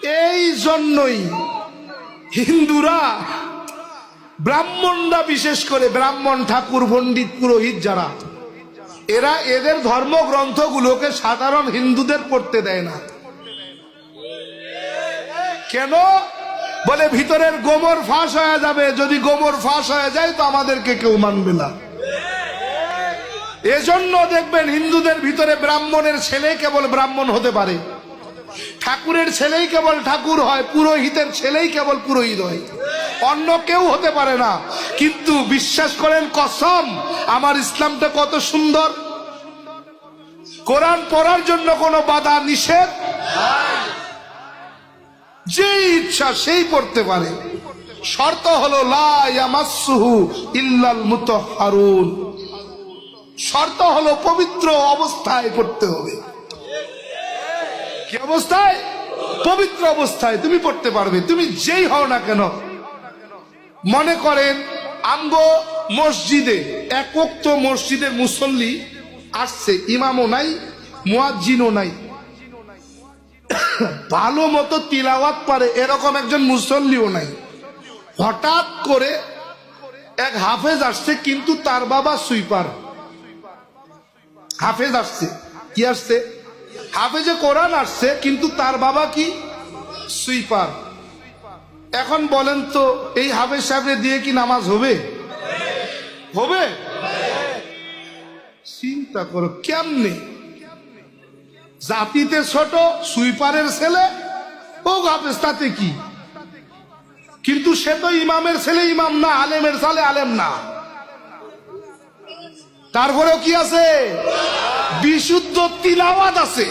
এই জন্যই হিন্দুরা ব্রাহ্মণরা, বিশেষ করে ব্রাহ্মণ, ঠাকুর, পণ্ডিত, পুরোহিত যারা, এরা এদের ধর্মগ্রন্থগুলোকে সাধারণ হিন্দুদের পড়তে দেয় না। কেন? বলে ভিতরের গোমর ফাঁস হয়ে যাবে, যদি গোমর ফাঁস হয়ে যায় তো আমাদেরকে কেউ মানবে না। এজন্য দেখবেন হিন্দুদের ভিতরে ব্রাহ্মণের ছেলে কেবল ব্রাহ্মণ হতে পারে, ঠাকুরের ছেলেই কেবল ঠাকুর হয়, পুরোহিতের ছেলেই কেবল পুরোহিত হয়, অন্য কেউ হতে পারে না। কিন্তু বিশ্বাস করেন, কসম, আমার ইসলামটা কত সুন্দর। কোরআন পড়ার জন্য কোনো বাধা নিষেধ, যে ইচ্ছা সেই পড়তে পারে। শর্ত হলো লা ইয়ামাসসুহু ইল্লাল মুতাহহারুন, শর্ত হলো পবিত্র অবস্থায় পড়তে হবে। কি অবস্থায়? পবিত্র অবস্থায় তুমি পড়তে পারবে, তুমি যেই হও না কেন। মনে করেন আমগো মসজিদে এক ওয়াক্ত মসজিদের মুসল্লি আসছে, ইমামও নাই, মুয়াজ্জিনও নাই, ভালো মতো তিলাওয়াত পারে এরকম একজন মুসল্লিও নাই। হঠাৎ করে এক হাফেজ আসছে, কিন্তু তার বাবা সুইপার। হাফেজ আসছে, কি আসছে? হাফেজে কোরআন আসছে, কিন্তু তার বাবা কি? সুইপার। এখন বলেন তো, এই হাফেজ সাহেবরে দিয়ে কি নামাজ হবে? হবে? চিন্তা করো কেমনে। জাতিতে ছোট, সুইপারের ছেলে, ও হাফেজ, তাতে কি? কিন্তু সে তো ইমামের ছেলে ইমাম না, আলেমের ছেলে আলেম না। তারপরেও কি আছে? বিশুদ্ধ তিলাওয়াত আছে।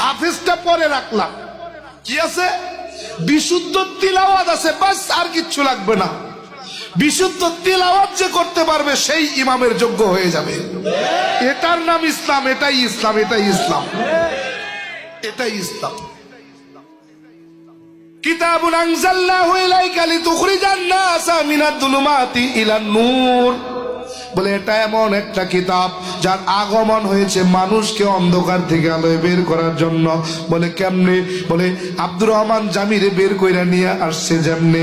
হাফেজটা পরে রাখলাম, কি আছে? বিশুদ্ধ তিলাওয়াত আছে, বাস, আর কিচ্ছু লাগবে না। বিশুদ্ধ তিলাওয়াত যে করতে পারবে সেই ইমামের যোগ্য হয়ে যাবে। এটার নাম ইসলাম, এটাই ইসলাম, এটাই ইসলাম, এটাই ইসলাম। কিতাবুন আনজালনাহু ইলাইকা লিতুখরিজান নাসা মিনাদ যুলুমাতি ইলান নূর। বলে এটা এমন একটা কিতাব যার আগমন হয়েছে মানুষকে অন্ধকার থেকে আলোয় বের করার জন্য। বলে কেমনে? বলে আব্দুর রহমান জামিরে বের কইরা নিয়ে আসছে যেমনে।